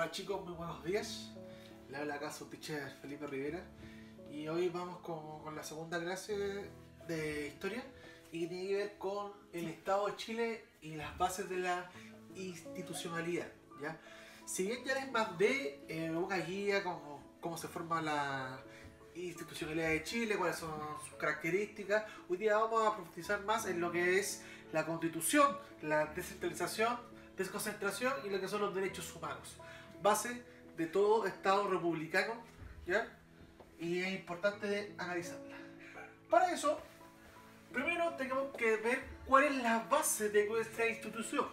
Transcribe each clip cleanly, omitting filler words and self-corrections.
Hola chicos, muy buenos días. Le habla acá su teacher Felipe Rivera y hoy vamos con la segunda clase de historia y que tiene que ver con el Estado de Chile y las bases de la institucionalidad, ¿ya? Si bien ya les mandé una guía como cómo se forma la institucionalidad de Chile, cuáles son sus características, hoy día vamos a profundizar más en lo que es la Constitución, la descentralización, desconcentración y lo que son los derechos humanos, base de todo Estado republicano, ¿ya? Y es importante analizarla. Para eso, primero tenemos que ver cuál es la base de nuestra institución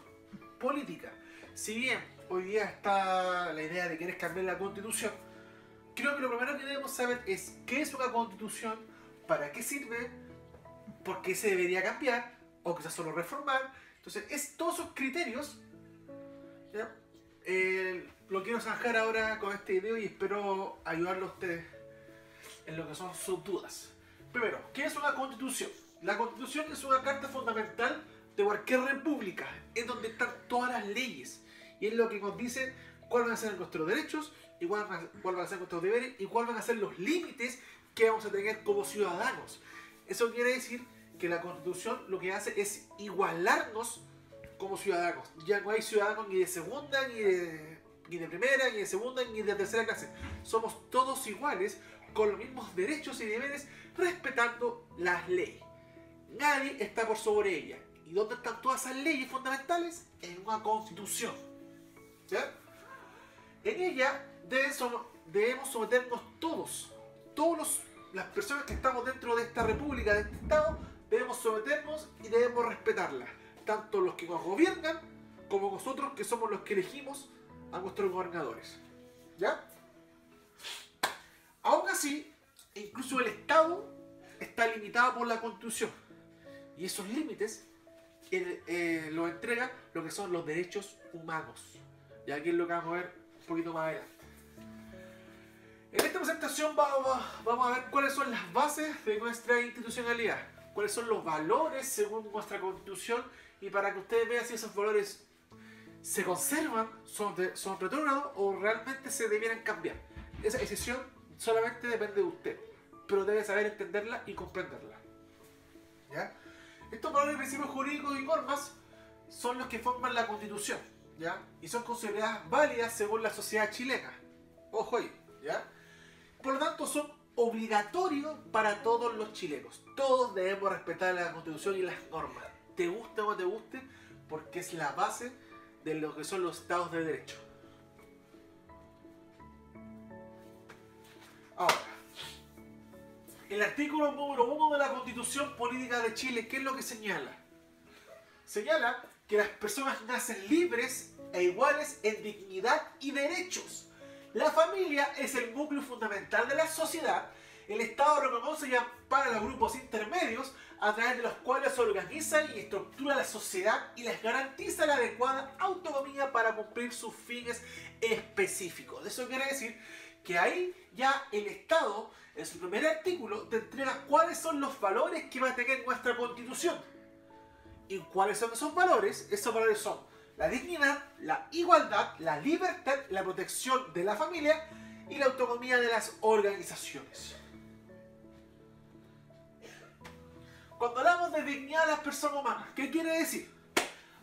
política. Si bien hoy día está la idea de querer cambiar la Constitución, creo que lo primero que debemos saber es qué es una Constitución, para qué sirve, por qué se debería cambiar, o quizás solo reformar. Entonces, todos esos criterios, ¿ya? Lo quiero zanjar ahora con este video y espero ayudarlo a ustedes en lo que son sus dudas. Primero, ¿qué es una Constitución? La Constitución es una carta fundamental de cualquier república, es donde están todas las leyes y es lo que nos dice cuáles van a ser nuestros derechos y cuáles van a ser nuestros deberes y cuáles van a ser los límites que vamos a tener como ciudadanos. Eso quiere decir que la Constitución lo que hace es igualarnos como ciudadanos. Ya no hay ciudadanos ni de segunda, ni de primera, ni de segunda, ni de tercera clase. Somos todos iguales, con los mismos derechos y deberes, respetando las leyes. Nadie está por sobre ella. ¿Y dónde están todas esas leyes fundamentales? En una Constitución, ¿ya? En ella debemos someternos todas las personas que estamos dentro de esta república, de este Estado, debemos someternos y debemos respetarla. Tanto los que nos gobiernan como nosotros, que somos los que elegimos a nuestros gobernadores, ¿ya? Aún así, incluso el Estado está limitado por la Constitución y esos límites los entrega lo que son los derechos humanos, y aquí es lo que vamos a ver un poquito más adelante. En esta presentación vamos a ver cuáles son las bases de nuestra institucionalidad, cuáles son los valores según nuestra Constitución, y para que ustedes vean si esos valores se conservan, son retrógrados o realmente se debieran cambiar. Esa decisión solamente depende de usted, pero debe saber entenderla y comprenderla, ¿ya? Estos valores, principios jurídicos y normas son los que forman la Constitución, ¿ya? Y son consideradas válidas según la sociedad chilena. Ojo ahí, ¿ya? Por lo tanto, son obligatorios para todos los chilenos. Todos debemos respetar la Constitución y las normas, te guste o no te guste, porque es la base de lo que son los estados de derecho. Ahora, el artículo número 1 de la Constitución Política de Chile, ¿qué es lo que señala? Señala que las personas nacen libres e iguales en dignidad y derechos. La familia es el núcleo fundamental de la sociedad. El Estado reconoce y ampara los grupos intermedios a través de los cuales se organiza y estructura la sociedad y les garantiza la adecuada autonomía para cumplir sus fines específicos. Eso quiere decir que ahí ya el Estado, en su primer artículo, te entrega cuáles son los valores que va a tener nuestra Constitución. ¿Y cuáles son esos valores? Esos valores son la dignidad, la igualdad, la libertad, la protección de la familia y la autonomía de las organizaciones. Cuando hablamos de dignidad de las personas humanas, ¿qué quiere decir?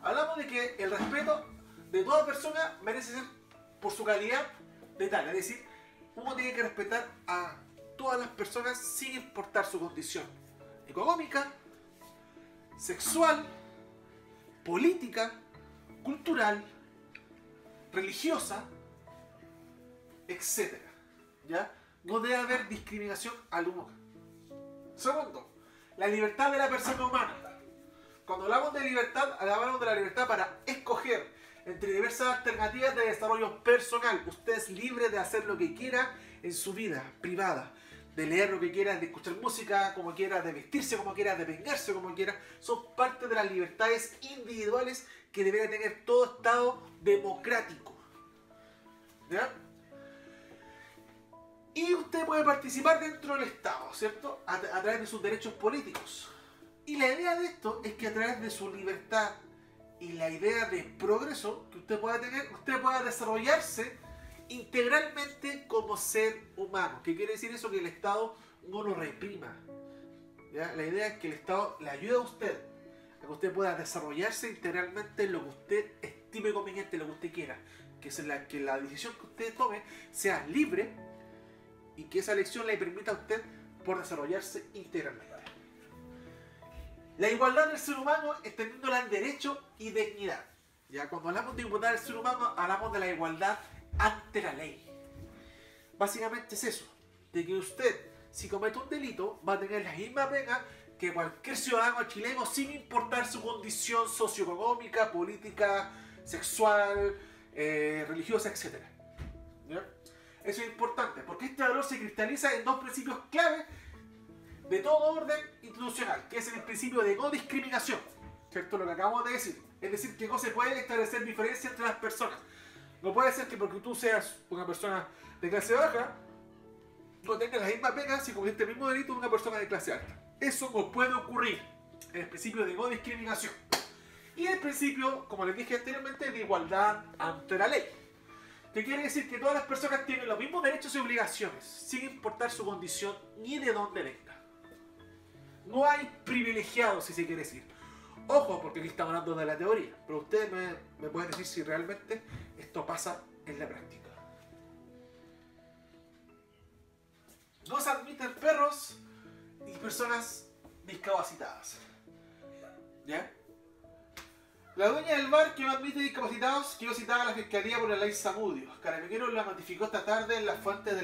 Hablamos de que el respeto de toda persona merece ser por su calidad de tal. Es decir, uno tiene que respetar a todas las personas sin importar su condición económica, sexual, política, cultural, religiosa, etc. ¿Ya? No debe haber discriminación alguna. Segundo, la libertad de la persona humana. Cuando hablamos de libertad, hablamos de la libertad para escoger entre diversas alternativas de desarrollo personal. Usted es libre de hacer lo que quiera en su vida privada, de leer lo que quiera, de escuchar música como quiera, de vestirse como quiera, de peinarse como quiera. Son parte de las libertades individuales que debería tener todo Estado democrático, ¿ya? Y usted puede participar dentro del Estado, ¿cierto? A través de sus derechos políticos. Y la idea de esto es que a través de su libertad y la idea de progreso que usted pueda tener, usted pueda desarrollarse integralmente como ser humano. ¿Qué quiere decir eso? Que el Estado no lo reprima. ¿Ya? La idea es que el Estado le ayude a usted a que usted pueda desarrollarse integralmente en lo que usted estime conveniente, lo que usted quiera. Que la decisión que usted tome sea libre y que esa elección le permita a usted por desarrollarse integralmente. La igualdad del ser humano extendiéndola en derecho y dignidad. Ya, cuando hablamos de igualdad del ser humano, hablamos de la igualdad ante la ley. Básicamente es eso, de que usted, si comete un delito, va a tener la misma pena que cualquier ciudadano chileno sin importar su condición socioeconómica, política, sexual, religiosa, etc. ¿Ya? Eso es importante, porque este valor se cristaliza en dos principios clave de todo orden institucional, que es el principio de no discriminación, ¿cierto? Lo que acabamos de decir. Es decir, que no se puede establecer diferencia entre las personas. No puede ser que porque tú seas una persona de clase baja, no tengas la misma pena si cometiste el mismo delito de una persona de clase alta. Eso no puede ocurrir. El principio de no discriminación. Y el principio, como les dije anteriormente, de igualdad ante la ley. Que quiere decir que todas las personas tienen los mismos derechos y obligaciones, sin importar su condición ni de dónde venga. No hay privilegiados, si se quiere decir. Ojo, porque aquí estamos hablando de la teoría, pero ustedes me pueden decir si realmente esto pasa en la práctica. No se admiten perros y personas discapacitadas. ¿Ya? La dueña del bar que no admite discapacitados quedó citada a la Fiscalía por la ley Zamudio. Carabineros la notificó esta tarde en las fuentes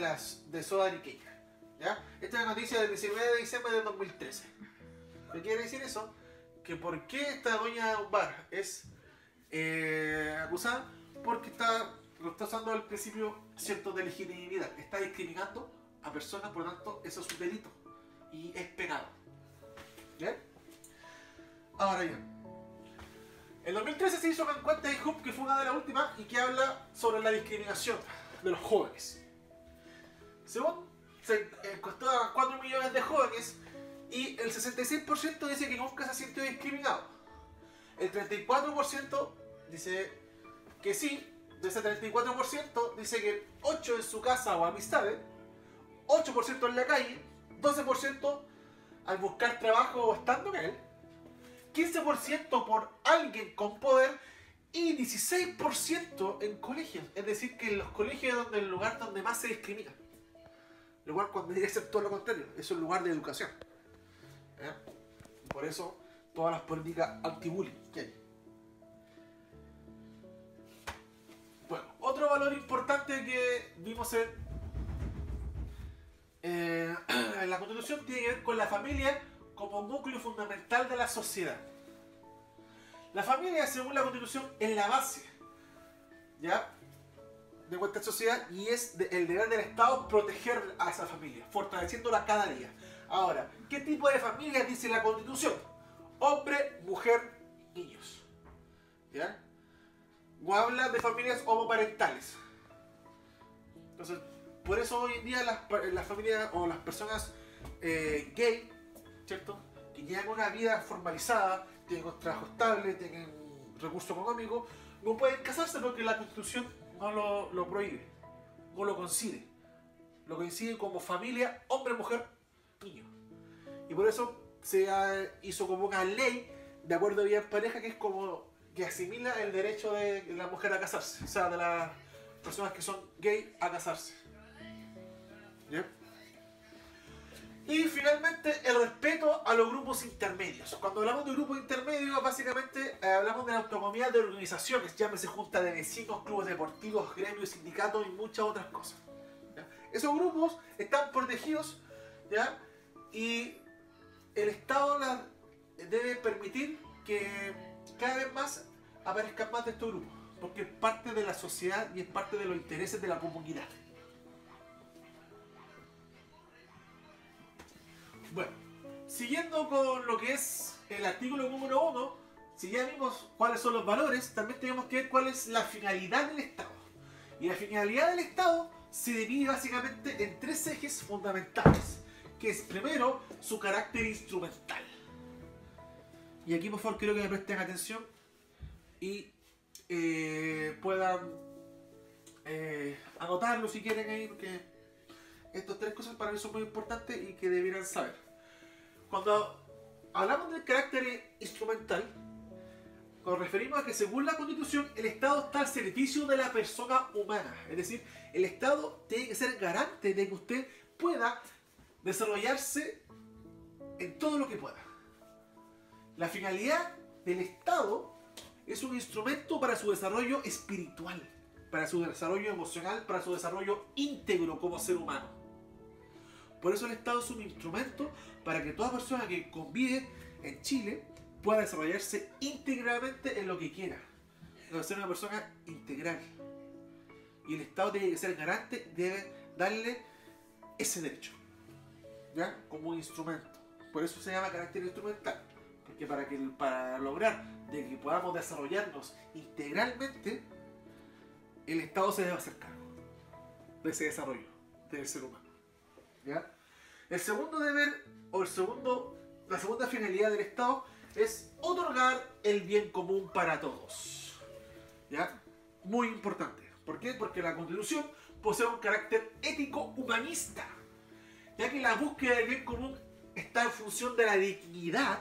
de Soda Ariqueña. ¿Ya? Esta es la noticia del 19 de diciembre de 2013. ¿Qué quiere decir eso? Que por qué esta dueña de un bar es acusada, porque está usando el principio cierto de legitimidad. Está discriminando a personas, por lo tanto, eso es un delito y es penado. ¿Bien? Ahora bien, en 2013 se hizo una encuesta de IHUB, que fue una de las últimas, y que habla sobre la discriminación de los jóvenes. Según se encuestó a 4 millones de jóvenes, y el 66% dice que nunca se ha sentido discriminado. El 34% dice que sí. De ese 34% dice que 8 en su casa o amistades, 8% en la calle, 12% al buscar trabajo o estando en él, 15% por alguien con poder y 16% en colegios. Es decir, que en los colegios es el lugar donde más se discrimina. Lo cual cuando debería ser todo lo contrario, es un lugar de educación. Por eso todas las políticas anti-bullying que hay. Bueno, otro valor importante que vimos en la Constitución tiene que ver con la familia como núcleo fundamental de la sociedad. La familia, según la Constitución, es la base, ¿ya?, de nuestra sociedad, y es el deber del Estado proteger a esa familia, fortaleciéndola cada día. Ahora, ¿qué tipo de familia dice la Constitución? Hombre, mujer, niños. ¿Ya? O habla de familias homoparentales. Entonces, por eso hoy en día las familias o las personas gay, ¿cierto?, que llevan una vida formalizada, tienen un trabajo estable, tienen recursos económicos, no pueden casarse porque la Constitución no lo prohíbe, no lo coincide. Lo coincide como familia, hombre, mujer, niño. Y por eso se hizo como una ley de acuerdo a vida en pareja, que es como que asimila el derecho de la mujer a casarse, o sea, de las personas que son gay a casarse. ¿Bien? Y finalmente, el respeto a los grupos intermedios. Cuando hablamos de grupos intermedios, básicamente hablamos de la autonomía de organizaciones, llámese junta de vecinos, clubes deportivos, gremios, sindicatos y muchas otras cosas. ¿Ya? Esos grupos están protegidos, ¿ya?, y el Estado debe permitir que cada vez más aparezcan más de estos grupos, porque es parte de la sociedad y es parte de los intereses de la comunidad. Bueno, siguiendo con lo que es el artículo número 1, si ya vimos cuáles son los valores, también tenemos que ver cuál es la finalidad del Estado. Y la finalidad del Estado se divide básicamente en 3 ejes fundamentales, que es primero su carácter instrumental. Y aquí por favor quiero que me presten atención y puedan anotarlo si quieren ahí, porque estas tres cosas para mí son muy importantes y que debieran saber. Cuando hablamos del carácter instrumental, nos referimos a que según la Constitución el Estado está al servicio de la persona humana. Es decir, el Estado tiene que ser garante de que usted pueda desarrollarse en todo lo que pueda. La finalidad del Estado es un instrumento para su desarrollo espiritual, para su desarrollo emocional, para su desarrollo íntegro como ser humano. Por eso el Estado es un instrumento para que toda persona que convive en Chile pueda desarrollarse íntegramente en lo que quiera. Debe ser una persona integral. Y el Estado tiene que ser garante, debe darle ese derecho, ¿ya? Como un instrumento. Por eso se llama carácter instrumental. Porque para lograr de que podamos desarrollarnos integralmente, el Estado se debe hacer cargo de ese desarrollo del ser humano, ¿ya? El segundo deber, la segunda finalidad del Estado es otorgar el bien común para todos, ¿ya? Muy importante. ¿Por qué? Porque la Constitución posee un carácter ético humanista, ya que la búsqueda del bien común está en función de la dignidad,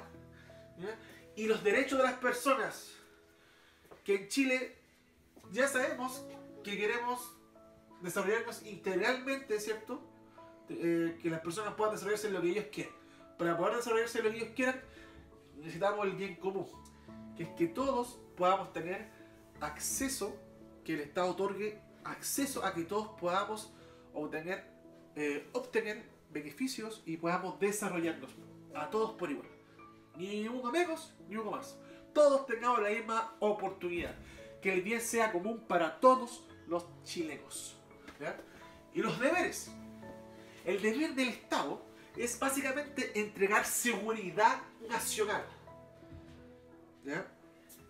¿ya? Y los derechos de las personas, que en Chile ya sabemos que queremos desarrollarnos integralmente, ¿cierto? Que las personas puedan desarrollarse en lo que ellos quieran. Para poder desarrollarse en lo que ellos quieran, necesitamos el bien común, que es que todos podamos tener acceso, que el Estado otorgue acceso a que todos podamos obtener beneficios y podamos desarrollarnos a todos por igual. Ni uno menos, ni uno más. Todos tengamos la misma oportunidad. Que el bien sea común para todos los chilenos, ¿ya? Y los deberes. El deber del Estado es básicamente entregar seguridad nacional, ¿ya?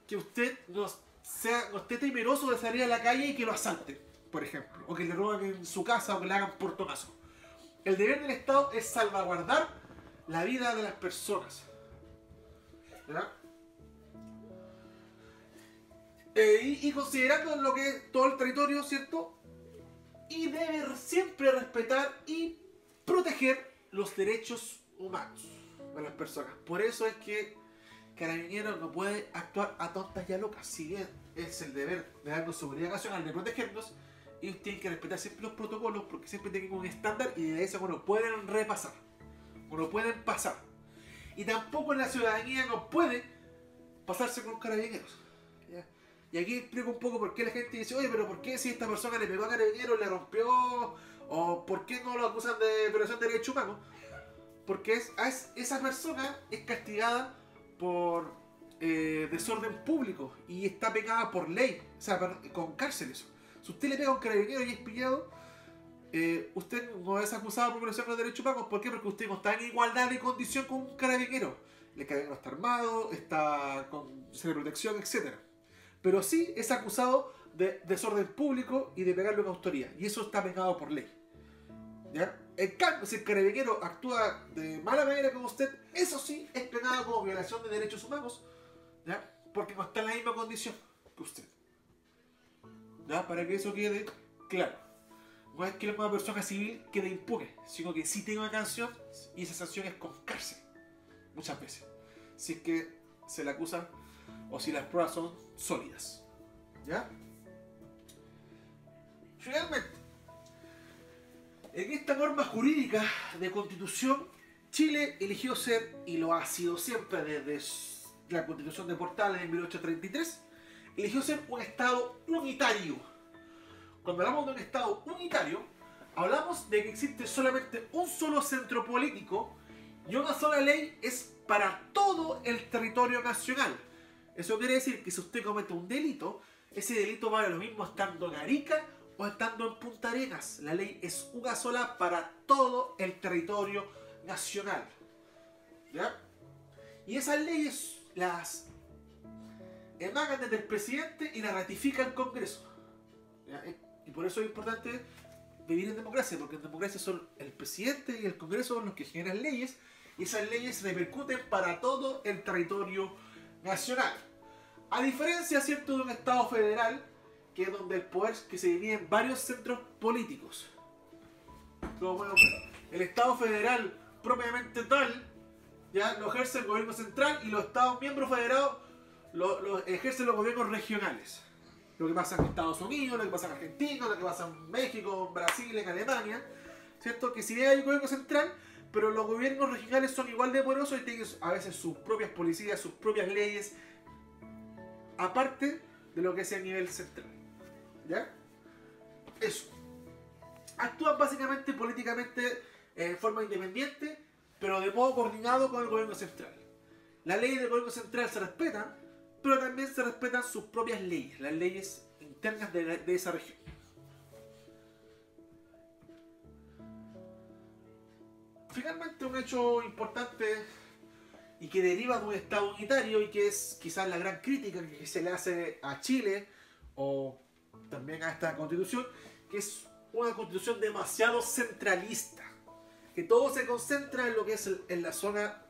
Que usted no esté temeroso de salir a la calle y que lo asalten, por ejemplo, o que le roben en su casa o que le hagan portonazo. El deber del Estado es salvaguardar la vida de las personas, ¿ya? Y considerando lo que es todo el territorio, ¿cierto? Y debe siempre respetar y proteger los derechos humanos de las personas. Por eso es que Carabineros no puede actuar a tontas y a locas. Si bien es el deber de darnos seguridad nacional, de protegernos, ellos tienen que respetar siempre los protocolos, porque siempre tienen un estándar y de eso no pueden repasar, no pueden pasar. Y tampoco la ciudadanía no puede pasarse con los carabineros, ¿ya? Y aquí explico un poco por qué la gente dice, oye, pero ¿por qué si esta persona le pegó a carabineros, le rompió, o por qué no lo acusan de violación de derechos humanos? Porque esa persona es castigada por desorden público y está pegada por ley, o sea, con cárcel eso. Si usted le pega a un carabinero y es pillado, usted no es acusado por violación de derechos humanos. ¿Por qué? Porque usted no está en igualdad de condición con un carabinero. El carabinero está armado, está con protección, etc. Pero sí es acusado de desorden público y de pegarle a una autoridad. Y eso está pegado por ley, ¿ya? En cambio, si el carabinero actúa de mala manera con usted, eso sí es penado como violación de derechos humanos, ¿ya? Porque no está en la misma condición que usted, ¿ya? Para que eso quede claro. No es que una persona civil quede impune, sino que sí tiene una sanción, y esa sanción es con cárcel, muchas veces, si es que se le acusan o si las pruebas son sólidas, ¿ya? Finalmente, en esta norma jurídica de Constitución, Chile eligió ser, y lo ha sido siempre desde la Constitución de Portales de 1833, eligió ser un Estado unitario. Cuando hablamos de un Estado unitario, hablamos de que existe solamente un solo centro político y una sola ley es para todo el territorio nacional. Eso quiere decir que si usted comete un delito, ese delito vale lo mismo estando en Arica o estando en Punta Arenas. La ley es una sola para todo el territorio nacional, ¿ya? Y esas leyes las emanan desde el presidente y las ratifica el Congreso, ¿ya? Y por eso es importante vivir en democracia, porque en democracia son el presidente y el Congreso los que generan leyes, y esas leyes repercuten para todo el territorio nacional. A diferencia, ¿cierto?, de un Estado federal que es donde el poder que se divide en varios centros políticos. Como podemos ver, el Estado federal propiamente tal, ya lo ejerce el gobierno central, y los Estados miembros federados lo ejercen los gobiernos regionales. Lo que pasa en Estados Unidos, lo que pasa en Argentina, lo que pasa en México, en Brasil, en Alemania, ¿cierto? Que si bien hay un gobierno central, pero los gobiernos regionales son igual de poderosos y tienen a veces sus propias policías, sus propias leyes, aparte de lo que es el nivel central. ¿Ya? Eso. Actúan básicamente políticamente en forma independiente, pero de modo coordinado con el gobierno central. Las leyes del gobierno central se respetan, pero también se respetan sus propias leyes, las leyes internas de esa región. Finalmente, un hecho importante y que deriva de un Estado unitario, y que es quizás la gran crítica que se le hace a Chile o también a esta constitución, que es una constitución demasiado centralista, que todo se concentra en lo que es en la zona,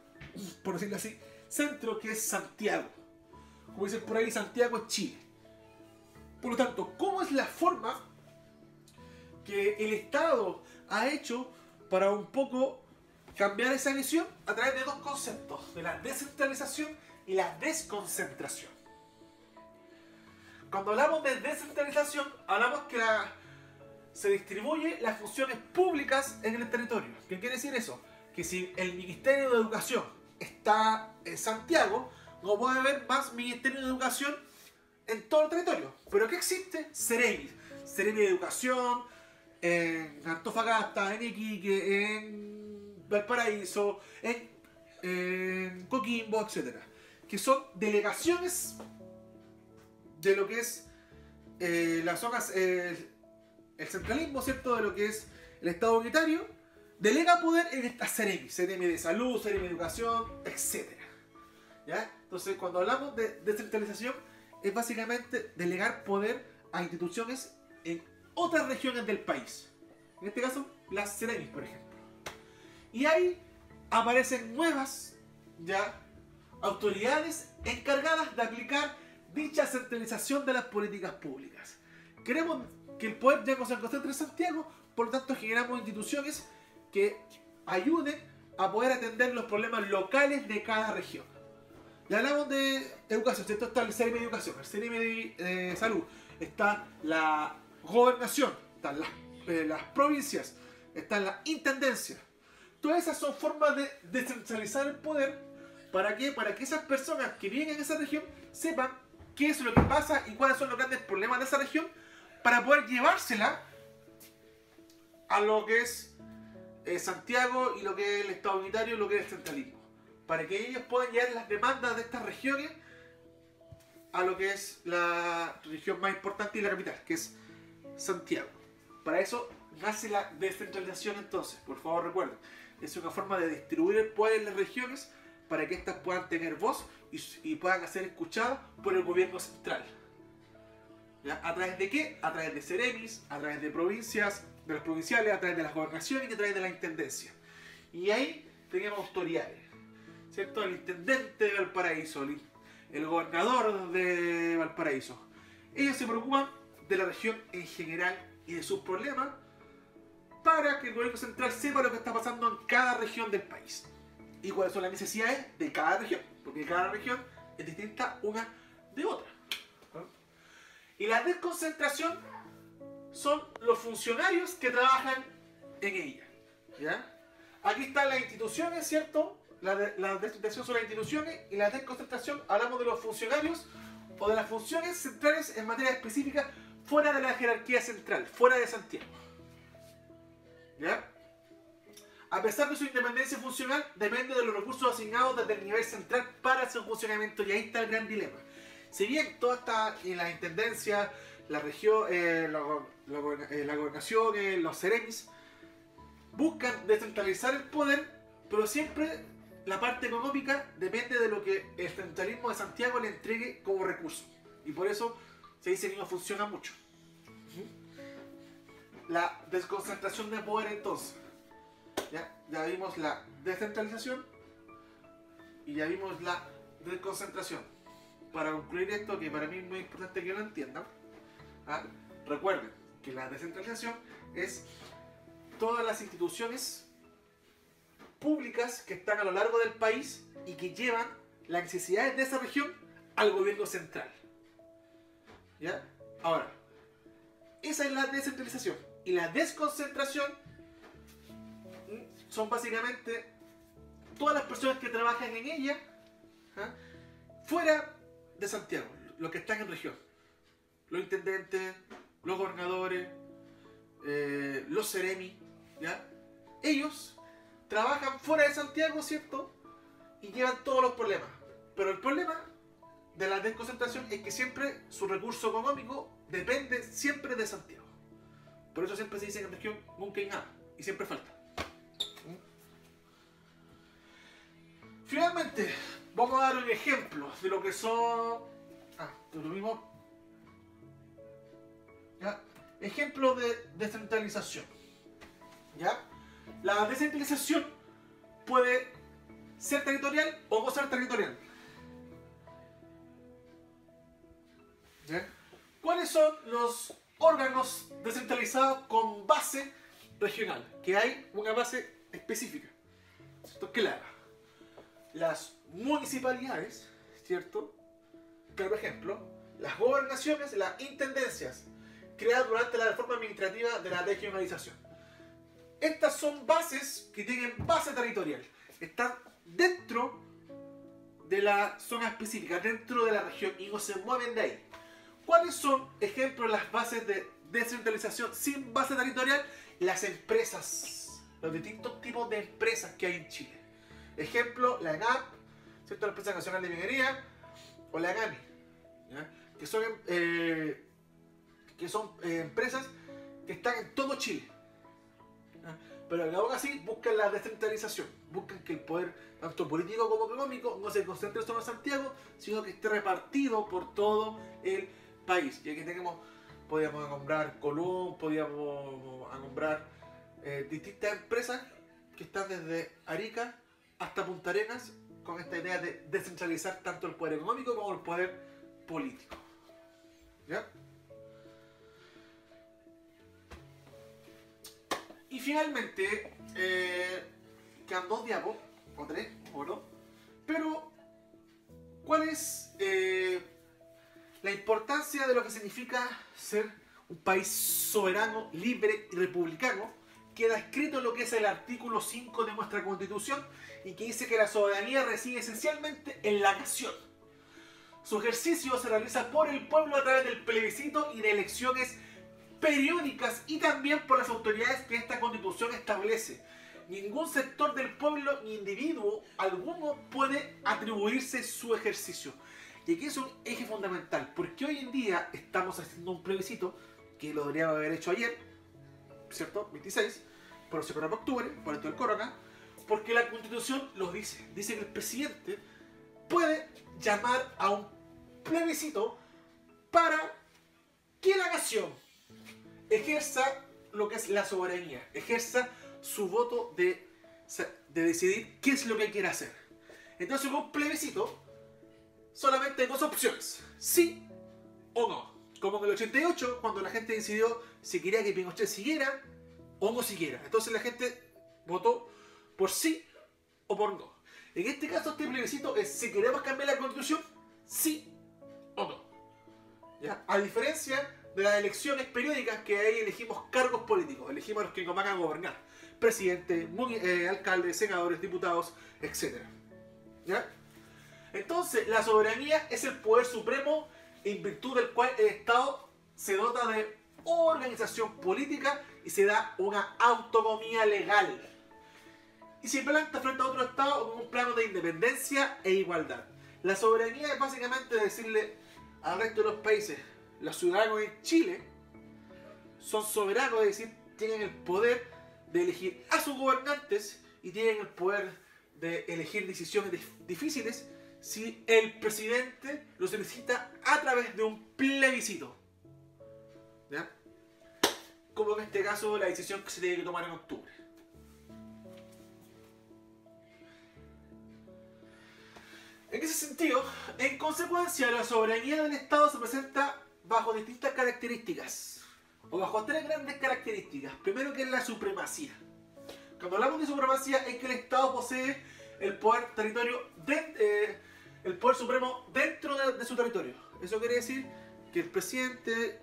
por decirlo así, centro, que es Santiago. Como dicen por ahí, Santiago es Chile. Por lo tanto, ¿cómo es la forma que el Estado ha hecho para un poco cambiar esa visión? A través de dos conceptos, de la descentralización y la desconcentración. Cuando hablamos de descentralización, hablamos que se distribuye las funciones públicas en el territorio. ¿Qué quiere decir eso? Que si el Ministerio de Educación está en Santiago, no puede haber más Ministerio de Educación en todo el territorio. ¿Pero qué existe? Ceremi. Ceremi de Educación en Antofagasta, en Iquique, en Valparaíso, en Coquimbo, etc. Que son delegaciones de lo que es las zonas, el centralismo, ¿cierto? De lo que es el Estado unitario, delega poder en estas Ceremi. Ceremi de Salud, Ceremi de Educación, etc. ¿Ya? Entonces, cuando hablamos de descentralización, es básicamente delegar poder a instituciones en otras regiones del país. En este caso, las Ceremis, por ejemplo. Y ahí aparecen nuevas ya autoridades encargadas de aplicar dicha centralización de las políticas públicas. Queremos que el poder ya no se concentre en Santiago, por lo tanto generamos instituciones que ayuden a poder atender los problemas locales de cada región. Y hablamos de educación, ¿cierto? Está el CNM de Educación, el CNM de Salud, está la gobernación, están las provincias, está la intendencia. Todas esas son formas de descentralizar el poder. ¿Para qué? Para que esas personas que viven en esa región sepan qué es lo que pasa y cuáles son los grandes problemas de esa región, para poder llevársela a lo que es Santiago y lo que es el Estado unitario y lo que es el centralismo. Para que ellos puedan llevar las demandas de estas regiones a lo que es la región más importante y la capital, que es Santiago. Para eso nace la descentralización entonces, por favor recuerden. Es una forma de distribuir el poder en las regiones para que éstas puedan tener voz y puedan ser escuchadas por el gobierno central. ¿Ya? ¿A través de qué? A través de Ceremis, a través de provincias, de los provinciales, a través de las gobernaciones y a través de la intendencia. Y ahí tenemos autoridades, ¿cierto? El intendente de Valparaíso, el gobernador de Valparaíso. Ellos se preocupan de la región en general y de sus problemas para que el gobierno central sepa lo que está pasando en cada región del país y cuáles son las necesidades de cada región, porque cada región es distinta una de otra. ¿No? Y la desconcentración son los funcionarios que trabajan en ella. ¿Ya? Aquí están las instituciones, ¿cierto? La desconcentración son las instituciones y la desconcentración hablamos de los funcionarios o de las funciones centrales en materia específica fuera de la jerarquía central, fuera de Santiago. ¿Ya? A pesar de su independencia funcional, depende de los recursos asignados desde el nivel central para su funcionamiento, y ahí está el gran dilema. Si bien toda está en la intendencia, la región, la gobernación, los ceremis, buscan descentralizar el poder, pero siempre la parte económica depende de lo que el centralismo de Santiago le entregue como recurso. Y por eso se dice que no funciona mucho. La desconcentración de poder entonces. Ya vimos la descentralización y ya vimos la desconcentración. Para concluir esto, que para mí es muy importante que lo entiendan, ¿Ah? Recuerden que la descentralización es todas las instituciones públicas que están a lo largo del país y que llevan las necesidades de esa región al gobierno central. ¿Ya? Ahora, esa es la descentralización. Y la desconcentración son básicamente todas las personas que trabajan en ella, ¿ah? Fuera de Santiago, los que están en región. Los intendentes, los gobernadores, los seremi, ¿ya? Ellos trabajan fuera de Santiago, ¿cierto? Y llevan todos los problemas. Pero el problema de la desconcentración es que siempre su recurso económico depende siempre de Santiago. Por eso siempre se dice que en región nunca hay nada y siempre falta. Finalmente, vamos a dar un ejemplo de lo que son... de lo mismo. ¿Ya? Ejemplo de descentralización. ¿Ya? La descentralización puede ser territorial o no ser territorial. ¿Ya? ¿Cuáles son los órganos descentralizados con base regional? Que hay una base específica, ¿cierto? Clara. Las municipalidades, ¿cierto? Claro ejemplo, las gobernaciones, las intendencias, creadas durante la reforma administrativa de la regionalización. Estas son bases que tienen base territorial. Están dentro de la zona específica, dentro de la región y no se mueven de ahí. ¿Cuáles son ejemplos de las bases de descentralización sin base territorial? Las empresas, los distintos tipos de empresas que hay en Chile. Ejemplo, la ENAP, ¿cierto? La Empresa Nacional de Minería, o la ENAMI, ¿ya? Que son empresas que están en todo Chile. ¿Ya? Pero aún así buscan la descentralización, buscan que el poder, tanto político como económico, no se concentre solo en Santiago, sino que esté repartido por todo el país. Y aquí podríamos nombrar Colón, podríamos nombrar distintas empresas que están desde Arica hasta Punta Arenas, con esta idea de descentralizar tanto el poder económico como el poder político. ¿Ya? Y finalmente, quedan 2 diapos, o 3, o no, pero ¿cuál es la importancia de lo que significa ser un país soberano, libre y republicano? Queda escrito en lo que es el artículo 5 de nuestra Constitución y que dice que la soberanía reside esencialmente en la nación. Su ejercicio se realiza por el pueblo a través del plebiscito y de elecciones periódicas y también por las autoridades que esta Constitución establece. Ningún sector del pueblo ni individuo alguno puede atribuirse su ejercicio. Y aquí es un eje fundamental, porque hoy en día estamos haciendo un plebiscito que lo deberíamos haber hecho ayer, ¿cierto? 26, pero se corre para octubre, por esto del corona, porque la Constitución lo dice. Dice que el presidente puede llamar a un plebiscito para que la nación ejerza lo que es la soberanía, ejerza su voto de decidir qué es lo que quiere hacer. Entonces, con un plebiscito solamente hay 2 opciones: sí o no. Como en el 88, cuando la gente decidió si quería que Pinochet siguiera o no siguiera. Entonces la gente votó por sí o por no. En este caso, este plebiscito es si queremos cambiar la Constitución, sí o no. ¿Ya? A diferencia de las elecciones periódicas, que ahí elegimos cargos políticos, elegimos a los que nos van a gobernar: presidente, alcaldes, senadores, diputados, etc. ¿Ya? Entonces, la soberanía es el poder supremo en virtud del cual el Estado se dota de organización política y se da una autonomía legal. Y se planta frente a otro Estado con un plano de independencia e igualdad. La soberanía es básicamente decirle al resto de los países: los ciudadanos en Chile son soberanos, es decir, tienen el poder de elegir a sus gobernantes y tienen el poder de elegir decisiones difíciles si el presidente lo solicita a través de un plebiscito. ¿Ya? Como en este caso la decisión que se tiene que tomar en octubre. En ese sentido, en consecuencia, la soberanía del Estado se presenta bajo distintas características, o bajo tres grandes características. Primero, que es la supremacía. Cuando hablamos de supremacía, es que el Estado posee el poder el poder supremo dentro de su territorio. Eso quiere decir que el presidente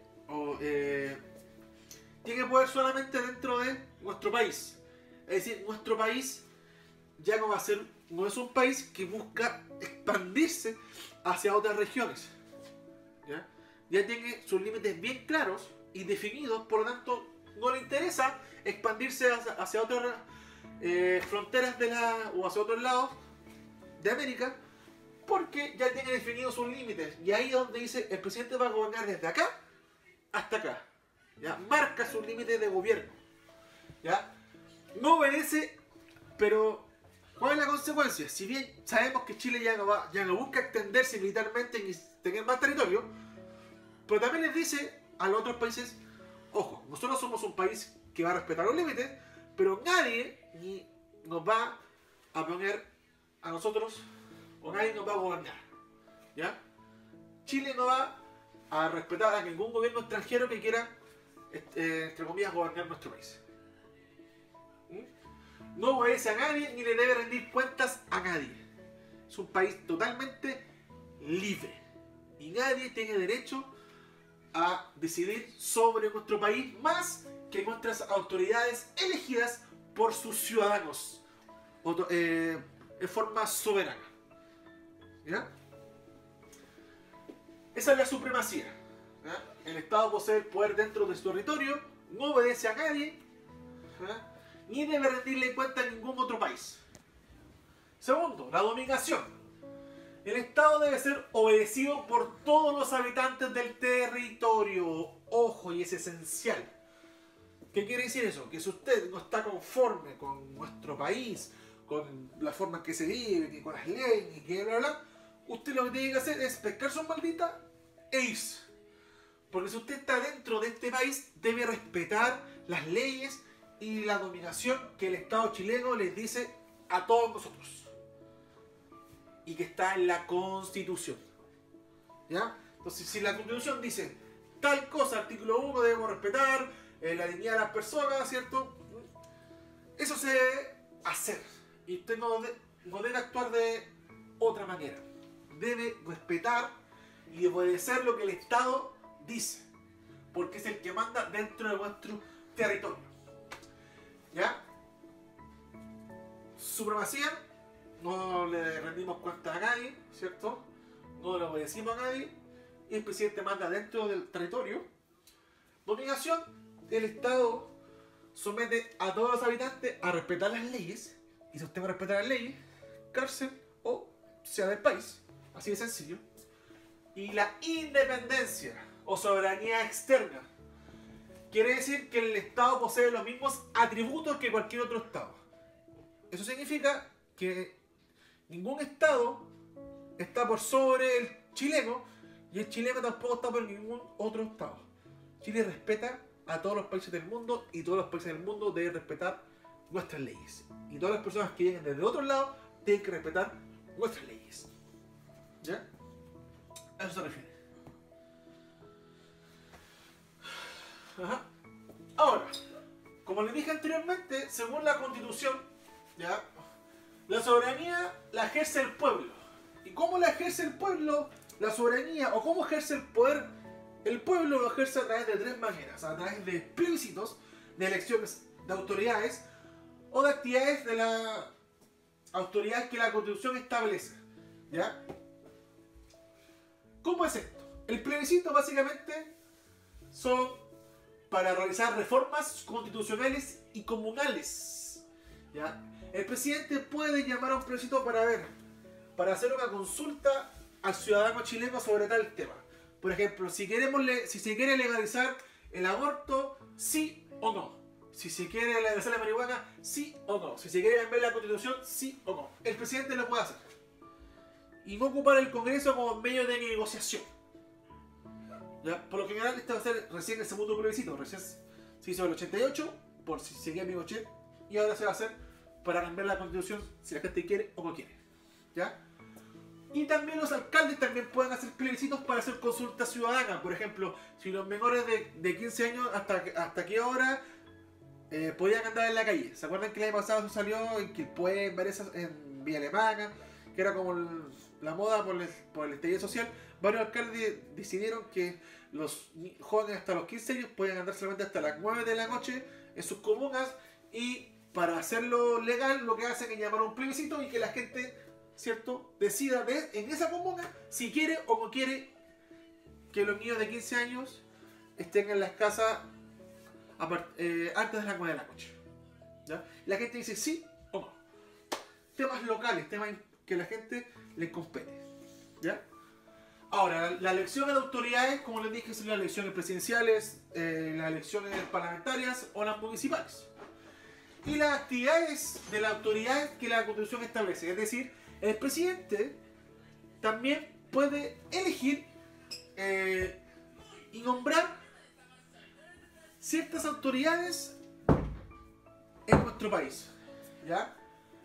tiene poder solamente dentro de nuestro país. Es decir, nuestro país ya no es un país que busca expandirse hacia otras regiones. Ya tiene sus límites bien claros y definidos, por lo tanto no le interesa expandirse hacia otras fronteras o hacia otros lados de América, porque ya tiene definidos sus límites. Y ahí es donde dice: el presidente va a gobernar desde acá hasta acá. ¿Ya? Marca sus límites de gobierno. ¿Ya? No obedece, pero ¿cuál es la consecuencia? Si bien sabemos que Chile ya no busca extenderse militarmente ni tener más territorio, pero también les dice a los otros países: ojo, nosotros somos un país que va a respetar los límites, pero nadie nos va a poner a nosotros, o nadie nos va a gobernar. ¿Ya? Chile no va a respetar a ningún gobierno extranjero que quiera, entre comillas, gobernar nuestro país. No obedece a nadie ni le debe rendir cuentas a nadie. Es un país totalmente libre y nadie tiene derecho a decidir sobre nuestro país más que nuestras autoridades elegidas por sus ciudadanos en forma soberana. ¿Ya? Esa es la supremacía. ¿Ya? El Estado posee el poder dentro de su territorio, no obedece a nadie, ¿ya? Ni debe rendirle cuenta a ningún otro país. Segundo, la dominación. El Estado debe ser obedecido por todos los habitantes del territorio. Ojo, y es esencial. ¿Qué quiere decir eso? Que si usted no está conforme con nuestro país, con la forma en que se vive, ni con las leyes, ni que bla bla, usted lo que tiene que hacer es pescar su maldita e irse. Porque si usted está dentro de este país, debe respetar las leyes y la dominación que el Estado chileno les dice a todos nosotros. Y que está en la Constitución. ¿Ya? Entonces, si la Constitución dice tal cosa, artículo 1, debemos respetar la dignidad de las personas, ¿cierto? Eso se debe hacer. Y usted no debe actuar de otra manera. Debe respetar y obedecer lo que el Estado dice. Porque es el que manda dentro de nuestro territorio. ¿Ya? Supremacía. No le rendimos cuenta a nadie, ¿cierto? No le obedecimos a nadie. Y el presidente manda dentro del territorio. Dominación. El Estado somete a todos los habitantes a respetar las leyes. Y si usted va a respetar las leyes, cárcel o sea del país. Así de sencillo. Y la independencia o soberanía externa. Quiere decir que el Estado posee los mismos atributos que cualquier otro Estado. Eso significa que ningún Estado está por sobre el chileno y el chileno tampoco está por ningún otro Estado. Chile respeta a todos los países del mundo y todos los países del mundo deben respetar nuestras leyes. Y todas las personas que lleguen desde otro lado tienen que respetar nuestras leyes. ¿Ya? A eso se refiere. Ajá. Ahora, como les dije anteriormente, según la Constitución, ¿ya? La soberanía la ejerce el pueblo. ¿Y cómo la ejerce el pueblo? La soberanía, o cómo ejerce el poder, el pueblo lo ejerce a través de tres maneras: a través de plebiscitos, de elecciones de autoridades o de actividades de las autoridades que la Constitución establece. ¿Ya? ¿Cómo es esto? El plebiscito básicamente son para realizar reformas constitucionales y comunales. ¿Ya? El presidente puede llamar a un plebiscito para hacer una consulta al ciudadano chileno sobre tal tema. Por ejemplo, si se quiere legalizar el aborto, sí o no. Si se quiere legalizar la marihuana, sí o no. Si se quiere cambiar la Constitución, sí o no. El presidente lo puede hacer. Y no ocupar el Congreso como medio de negociación. ¿Ya? Por lo general, este va a ser recién el segundo plebiscito. Recién se hizo el 88, por si seguía Pinochet, y ahora se va a hacer para cambiar la Constitución si la gente quiere o no quiere. ¿Ya? Y también los alcaldes también pueden hacer plebiscitos para hacer consultas ciudadanas. Por ejemplo, si los menores de 15 años hasta qué hora podían andar en la calle. ¿Se acuerdan que el año pasado eso salió en Quilpué, en Villa Alemana? Que era como la moda por el estallido social. Varios alcaldes decidieron que los jóvenes hasta los 15 años podían andar solamente hasta las 9 de la noche en sus comunas, y para hacerlo legal lo que hacen es llamar a un plebiscito y que la gente, ¿cierto?, decida en esa comuna si quiere o no quiere que los niños de 15 años estén en las casas antes de las 9 de la noche. ¿Ya? La gente dice sí o no. Temas locales, temas que a la gente le compete. ¿Ya? Ahora, las elecciones de autoridades, como les dije, son las elecciones presidenciales, las elecciones parlamentarias o las municipales. Y las actividades de las autoridades que la Constitución establece. Es decir, el presidente también puede elegir y nombrar ciertas autoridades en nuestro país. ¿Ya?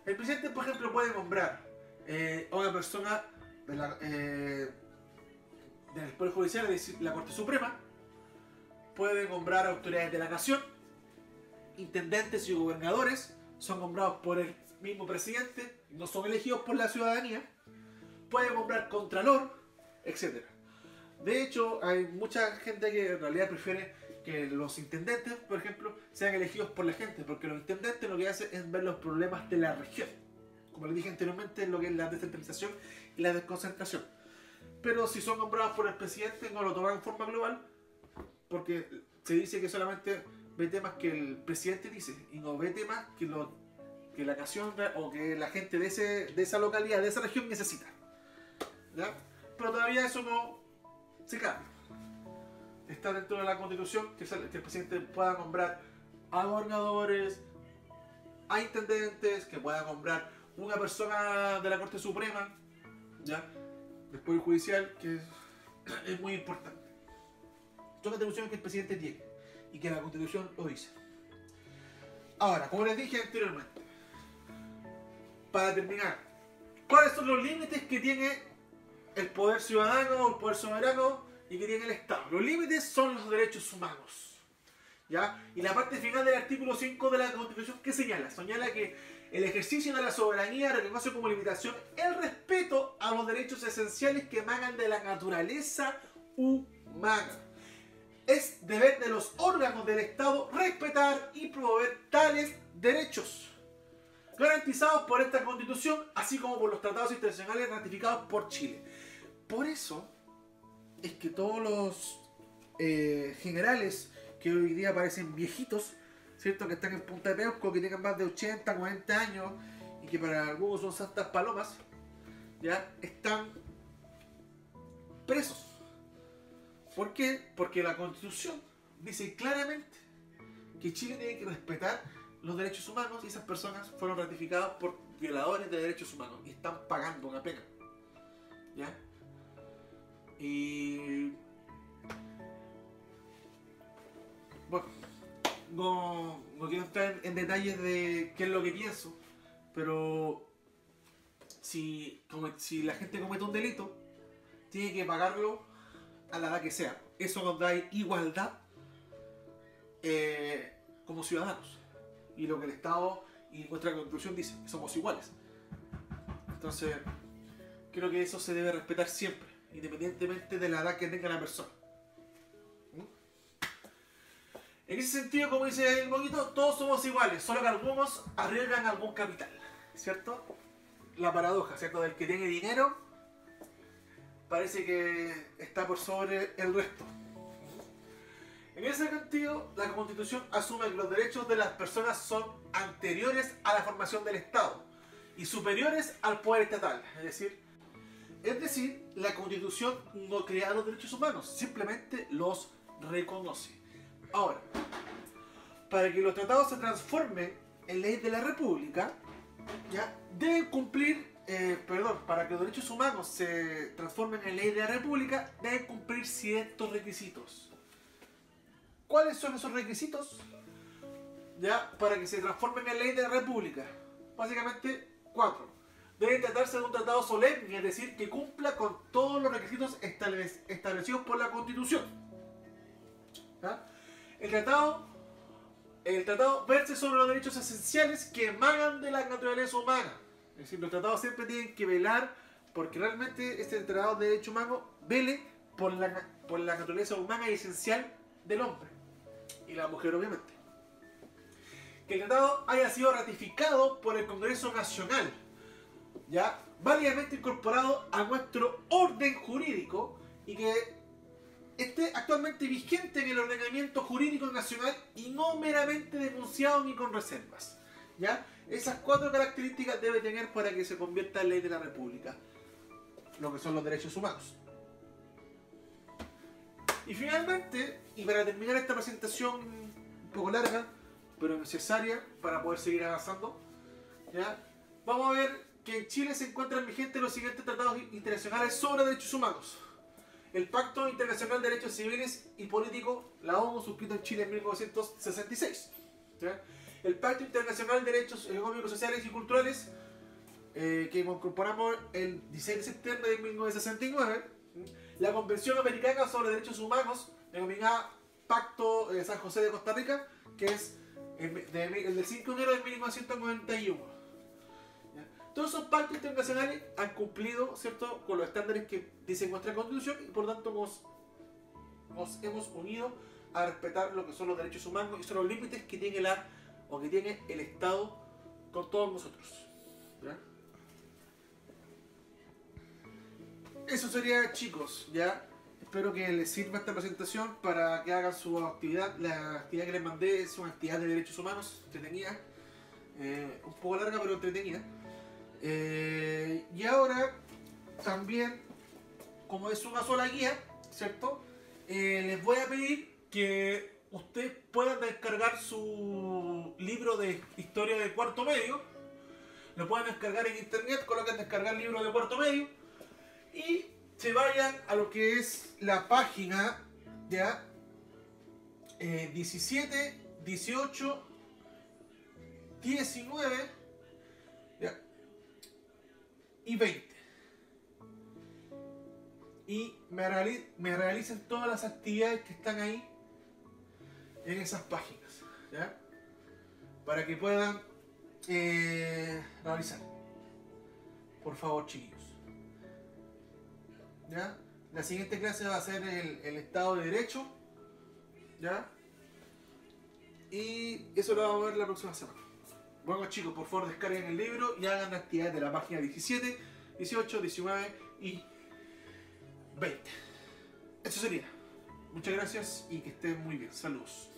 El presidente, por ejemplo, puede nombrar a una persona del Poder Judicial, es decir, la Corte Suprema. Puede nombrar autoridades de la nación, intendentes y gobernadores. Son nombrados por el mismo presidente, no son elegidos por la ciudadanía. Puede nombrar contralor, etc. De hecho, hay mucha gente que en realidad prefiere que los intendentes, por ejemplo, sean elegidos por la gente, porque los intendentes lo que hacen es ver los problemas de la región. Como les dije anteriormente, lo que es la descentralización y la desconcentración. Pero si son nombrados por el presidente, no lo toman en forma global, porque se dice que solamente ve temas que el presidente dice y no ve temas que la nación o que la gente de esa localidad, de esa región necesita. ¿Ya? Pero todavía eso no se cambia. Está dentro de la Constitución que el presidente pueda nombrar a gobernadores, a intendentes, que pueda nombrar una persona de la Corte Suprema, ¿ya?, del Poder Judicial, que es muy importante. Son atribuciones que el presidente tiene y que la Constitución lo dice. Ahora, como les dije anteriormente, para terminar, ¿cuáles son los límites que tiene el poder ciudadano o el poder soberano y que tiene el Estado? Los límites son los derechos humanos, ¿ya? Y la parte final del artículo 5 de la Constitución, ¿qué señala? Señala que el ejercicio de la soberanía reconoce como limitación el respeto a los derechos esenciales que emanan de la naturaleza humana. Es deber de los órganos del Estado respetar y promover tales derechos, garantizados por esta Constitución, así como por los tratados internacionales ratificados por Chile. Por eso es que todos los generales que hoy día parecen viejitos, ¿cierto?, que están en Punta de Peuco, que tienen más de 80, 40 años y que para algunos son santas palomas, ya están presos. ¿Por qué? Porque la Constitución dice claramente que Chile tiene que respetar los derechos humanos y esas personas fueron ratificadas por violadores de derechos humanos y están pagando una pena. ¿Ya? Y bueno, no quiero entrar en detalles de qué es lo que pienso, pero si la gente comete un delito, tiene que pagarlo a la edad que sea. Eso nos da igualdad como ciudadanos. Y lo que el Estado y nuestra Constitución dice, que somos iguales. Entonces, creo que eso se debe respetar siempre, independientemente de la edad que tenga la persona. En ese sentido, como dice el Moguito, todos somos iguales, solo que algunos arriesgan algún capital, ¿cierto? La paradoja, ¿cierto? Del que tiene dinero parece que está por sobre el resto. En ese sentido, la Constitución asume que los derechos de las personas son anteriores a la formación del Estado y superiores al poder estatal. Es decir, la Constitución no crea los derechos humanos, simplemente los reconoce. Ahora, para que los tratados se transformen en ley de la República, ¿ya?, deben cumplir, para que los derechos humanos se transformen en ley de la República, deben cumplir ciertos requisitos. ¿Cuáles son esos requisitos? ¿Ya?, para que se transformen en ley de la República. Básicamente, 4. debe tratarse de un tratado solemne, es decir, que cumpla con todos los requisitos establecidos por la Constitución. ¿Ya? El tratado verse sobre los derechos esenciales que emanan de la naturaleza humana. Es decir, los tratados siempre tienen que velar porque realmente este tratado de derechos humanos vele por la naturaleza humana y esencial del hombre y la mujer, obviamente. Que el tratado haya sido ratificado por el Congreso Nacional, ya válidamente incorporado a nuestro orden jurídico y que esté actualmente vigente en el ordenamiento jurídico nacional y no meramente denunciado ni con reservas. ¿Ya? Esas 4 características debe tener para que se convierta en ley de la República, lo que son los derechos humanos. Y finalmente, y para terminar esta presentación un poco larga, pero necesaria para poder seguir avanzando, ¿ya? Vamos a ver que en Chile se encuentran vigentes los siguientes tratados internacionales sobre derechos humanos. El Pacto Internacional de Derechos Civiles y Políticos, la ONU, suscrito en Chile en 1966. ¿Ya? El Pacto Internacional de Derechos Económicos, Sociales y Culturales, que incorporamos el 16 de septiembre de 1969. La Convención Americana sobre Derechos Humanos, denominada Pacto de San José de Costa Rica, que es el del 5 de enero de 1991. ¿Ya? Todos esos pactos internacionales han cumplido, ¿cierto?, con los estándares que dice nuestra Constitución y por tanto nos hemos unido a respetar lo que son los derechos humanos y son los límites que tiene el Estado con todos nosotros. ¿Ya? Eso sería, chicos, ¿ya? Espero que les sirva esta presentación para que hagan su actividad. La actividad que les mandé es una actividad de derechos humanos, entretenida, un poco larga pero entretenida. Y ahora también, como es una sola guía, ¿cierto? Les voy a pedir que ustedes puedan descargar su libro de historia de cuarto medio. Lo pueden descargar en internet, coloquen descargar libro de cuarto medio y se vayan a lo que es la página, ¿ya? 17, 18, 19, ¿ya? Y 20. Y me realicen todas las actividades que están ahí en esas páginas, ¿ya? Para que puedan realizar. Por favor, chiquillos. ¿Ya? La siguiente clase va a ser el Estado de Derecho, ¿ya? Y eso lo vamos a ver la próxima semana. Bueno, chicos, por favor descarguen el libro y hagan actividades de la página 17, 18, 19 y 20. Eso sería. Muchas gracias y que estén muy bien. Saludos.